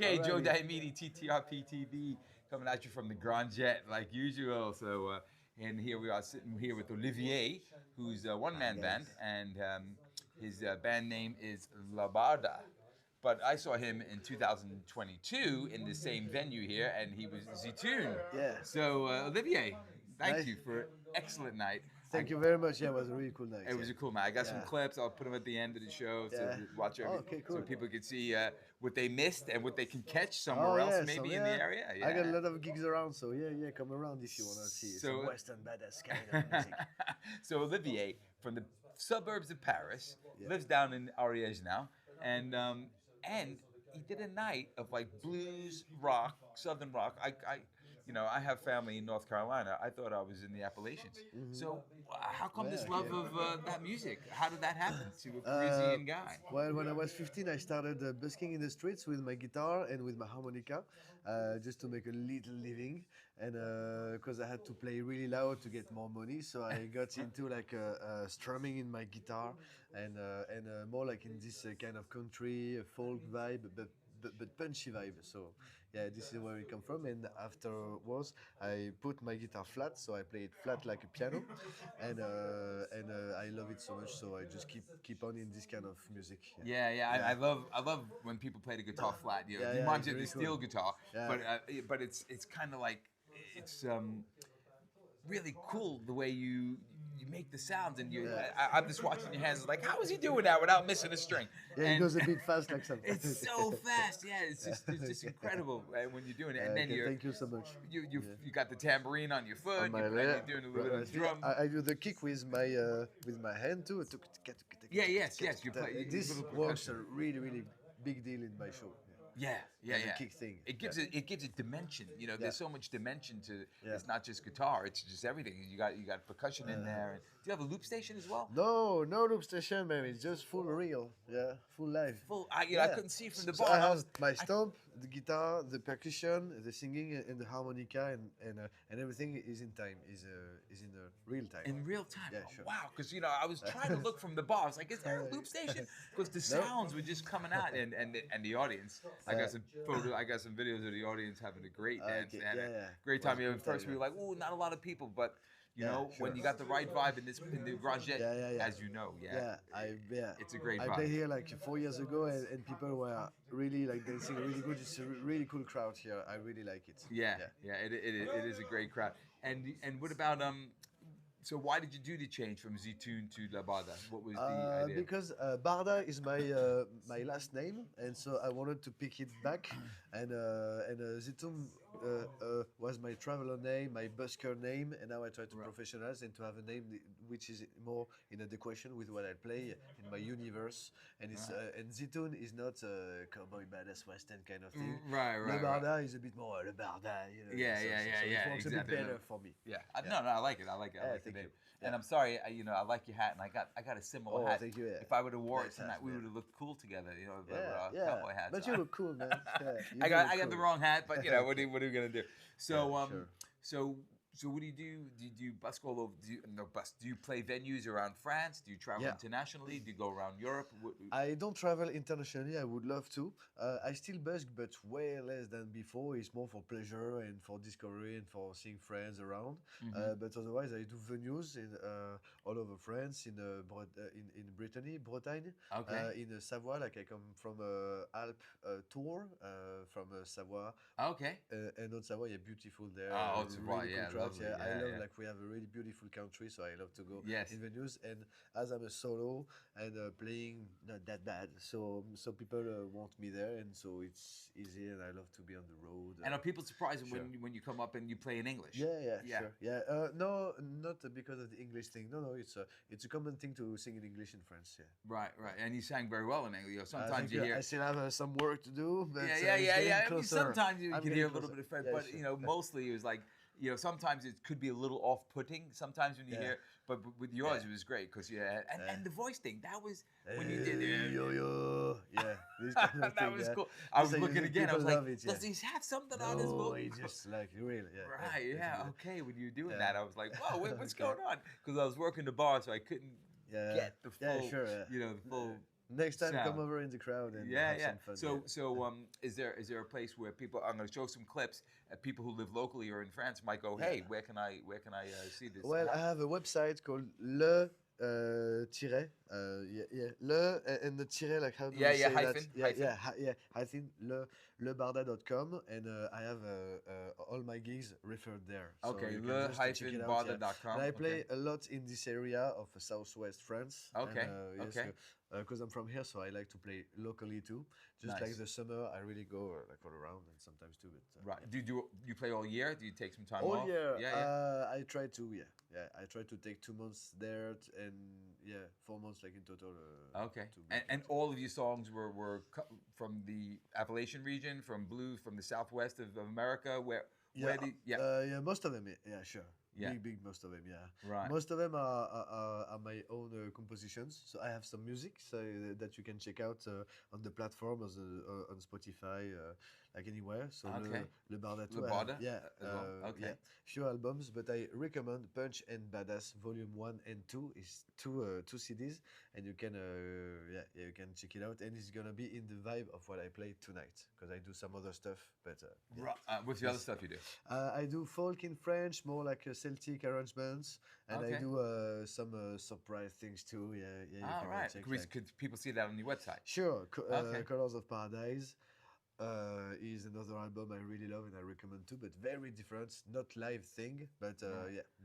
Okay, Joe Diamidi, TTRP TV, coming at you from the Grand Jet, like usual. So, and here we are sitting here with Olivier, who's a one-man band, and his band name is La Barda. But I saw him in 2022 in the same venue here, and he was Zitoun. Yeah. So, Olivier, thank Nice. you for an excellent night. Thank you very much. Yeah, it was a really cool night. It was a cool night. I got some Yeah. clips. I'll put them at the end of the show so Yeah. watch Oh, okay, so cool. people can see what they missed and what they can catch Oh somewhere else, yeah, maybe so, in the yeah. area. Yeah. I got a lot of gigs around, so yeah, come around if you wanna see So- some Western badass kind of music. So Olivier, from the suburbs of Paris, Yeah. lives down in Ariège now, and he did a night of like blues rock, southern rock. I have family in North Carolina. I thought I was in the Appalachians. So how come this Yeah, love of that music? How did that happen to a Parisian guy? Well, when I was 15, I started busking in the streets with my guitar and with my harmonica, just to make a little living, and because I had to play really loud to get more money, so I got into like strumming in my guitar and more like in this kind of country folk vibe, but punchy vibe. So yeah, this is where we come from. And afterwards, I put my guitar flat, so I play it flat like a piano, and I love it so much. So I just keep on in this kind of music. Yeah. I love when people play the guitar flat. You know, Yeah, it yeah, reminds it's me of the really steel cool. guitar, Yeah. but it's kind of like it's really cool the way you make the sounds, and I'm just watching your hands like, how is he doing that without missing a string? Yeah, it And goes a bit fast like sometimes. it's so fast. Yeah, it's just incredible when you're doing it, and then Okay, thank you so much. you got the tambourine on your foot. On my You're left, doing a little bit of drum. I do the kick with my hand too. Yeah, yes. You play This little works a percussion. really big deal in my show. Yeah. The kick thing. It gives it dimension. You know, there's so much dimension to. Yeah. It's not just guitar. It's just everything. You got percussion in there. And do you have a loop station as well? No loop station, man. It's just full real. Yeah, full live. Full. I couldn't see from the So bar. I and I have was, my stomp, the guitar, the percussion, the singing, and the harmonica, and everything is in time. Is in the real time. in real time. Yeah, Oh, sure. wow, because I was trying to look from the bar. I was like, is there a loop station? Because the sounds were just coming out, and the audience. I got some videos of the audience having a great dance. Okay, They had a yeah. great time. Was a You know, good first time, we were like, ooh, not a lot of people, but Yeah, when sure. you got the right vibe in the Grand Jet, Yeah. as you know, it's a great I vibe. played here like 4 years ago, and people were really like dancing really good. It's a really cool crowd here. I really like it. Yeah. It is a great crowd. And what about So why did you do the change from Zitoun to La Barda? What was the idea? Because Barda is my last name, and so I wanted to pick it back. And Zitoun was my traveler name, my busker name, and now I try to professionalize and to have a name which is more in adequation with what I play in my universe. And it's and Zitoun is not a cowboy badass western kind of thing. Right. Le Barda is a bit more Le Barda, you know. Yeah, so yeah, it works exactly. a bit better for me. Yeah. No, I like it. I like the thank name. you. And I'm sorry, I like your hat, and I got a similar Oh, hat. thank you, yeah. If I would have wore it Nice tonight, hat, we man. would have looked cool together. You know, Yeah. cowboy hats. But on. you look cool, man. Yeah, you I do got look the cool. wrong hat, but what are we gonna do? So sure. so what do you do? Do you busk all over? Do you play venues around France? Do you travel Yeah. internationally? Do you go around Europe? I don't travel internationally. I would love to. I still busk, but way less than before. It's more for pleasure and for discovery and for seeing friends around. But otherwise, I do venues in all over France, in Brittany, Bretagne, Okay. in Savoie. Like I come from Alp tour from Savoie. Okay. And on Savoie, yeah, beautiful there. Oh, really Savoie, cool yeah, crowds, lovely. I Yeah, love yeah. like we have a really beautiful country, so I love to go Yes. in venues. And as I'm a solo and playing not that bad, so people want me there, and so it's easy, and I love to be on the road. And are people surprised Sure. when you come up and you play in English? Yeah, Yeah. sure. Yeah, no, not because of the English thing. No, it's a common thing to sing in English in France. Yeah. Right. And you sang very well in English. I Sometimes think, you hear. I still have some work to do, but Yeah. it's I getting mean, closer. sometimes you I'm can getting hear a little closer. bit of French, Yeah, but sure. mostly it was like, sometimes it could be a little off-putting. Sometimes when you Yeah. hear, but with yours Yeah. it was great because and the voice thing that was when you did it. Yo, yeah, this kind of That thing, was yeah. cool. I was So you looking think again. I was people like, love it, does yeah. he have something on his No, voice? it's just like real, yeah. Right, it's yeah, real. okay. When you were doing Yeah. that, I was like, whoa, what's Okay. going on? Because I was working the bar, so I couldn't Yeah. get the full, Yeah, sure, yeah. the full Next time, come sound. over in the crowd and Yeah, have yeah. some fun. So is there a place where people? I'm going to show some clips. People who live locally or in France might go, hey, where can I see this? Well, I have a website called le tiret, le and the tiret, like how do Yeah, you yeah, say hyphen, that? Yeah, hyphen. hyphen lebarda.com, and I have all my gigs referred there. Okay, you can just check it out, le-barda.com. And I play a lot in this area of southwest France. Okay, and, okay. Because I'm from here, so I like to play locally too. Just like Nice. the summer, I really go like all around, and sometimes too. But Right. Do you play all year? Do you take some time all off? year, Yeah, I try to, I try to take 2 months there, and 4 months like in total. Okay. to be And all of your songs were from the Appalachian region, from blues, from the southwest of America. Where most of them, sure. Yeah. Big, most of them, yeah. Right. Most of them are my own compositions. So I have some music that you can check out on the platform, on Spotify, like anywhere. So Okay. Le Barda too. Le I have- Barda yeah, as well. Okay. few albums, but I recommend Punch and Badass Volume 1 and 2 is two CDs, and you can you can check it out, and it's gonna be in the vibe of what I play tonight, because I do some other stuff, but What's the other stuff you do? I do folk in French, more like Celtic arrangements, and I Okay. do some surprise things too. Yeah, you All can right. check, Could people see that on your website? Sure, Okay. Colors of Paradise is another album I really love and I recommend too, but very different, not live thing, but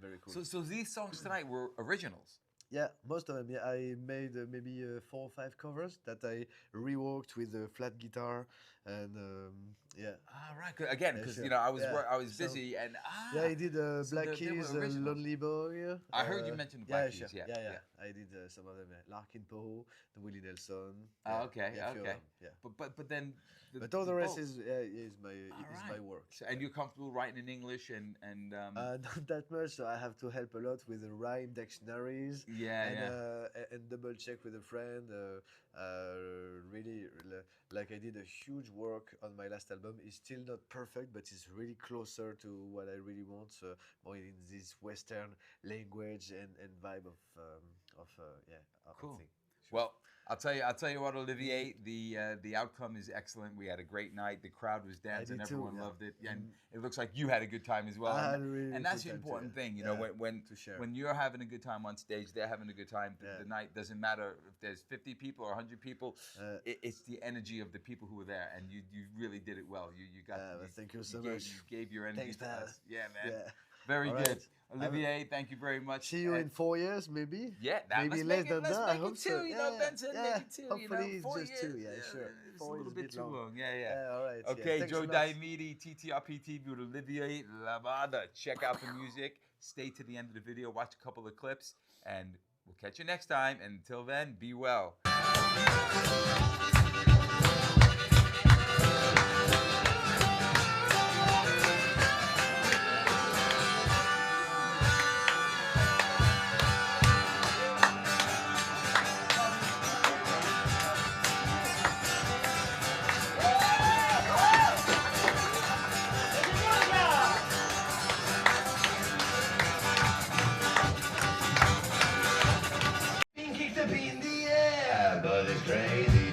very cool. So these songs tonight were originals. Yeah, most of them. Yeah, I made maybe 4 or 5 covers that I reworked with a flat guitar, and All right. Again, because sure. you know I was Yeah. I was So- busy and yeah, I did so Black they were Keys, originals. Lonely Boy. I heard you mention Black sure. Keys, yeah. I did some of them. Larkin Poe, the Willie Nelson. Okay, a few of okay. them, yeah. But then. But all the rest both. is my Right. work. So, and you're comfortable writing in English and Not that much, so I have to help a lot with the rhyme dictionaries. And double check with a friend. Really, like I did a huge work on my last album. It's still not perfect, but it's really closer to what I really want. More in this Western language and vibe of Cool. thing. Well, I'll tell you what, Olivier, the outcome is excellent. We had a great night. The crowd was dancing. did too, Everyone yeah. loved it, and it looks like you had a good time as well. I And, had a really and that's good the time too, important yeah. thing, you know, Yeah, to share. when you're having a good time on stage, they're having a good time. Yeah. The night doesn't matter if there's 50 people or 100 people. It's the energy of the people who were there, and you really did it well. You got. Well, thank you so gave, much. You gave your energy Thanks, to pal. us. Yeah, man. Yeah. Very All good. right. Olivier, thank you very much. See you in And- 4 years, maybe. Yeah, maybe less than let's that. I make hope it 2, so. you know, Yeah, Benson, yeah. make it 2, Hopefully you know, it's 4 just years. 2, yeah, sure. It's 4 a little is bit bit too long. Yeah. all right. Okay, Thanks Joe a lot. Diamidi, TTRP TV with Olivier Lavada. Check out the music. Stay to the end of the video. Watch a couple of clips, and we'll catch you next time. Until then, be well. Kicked up in the air, but it's crazy.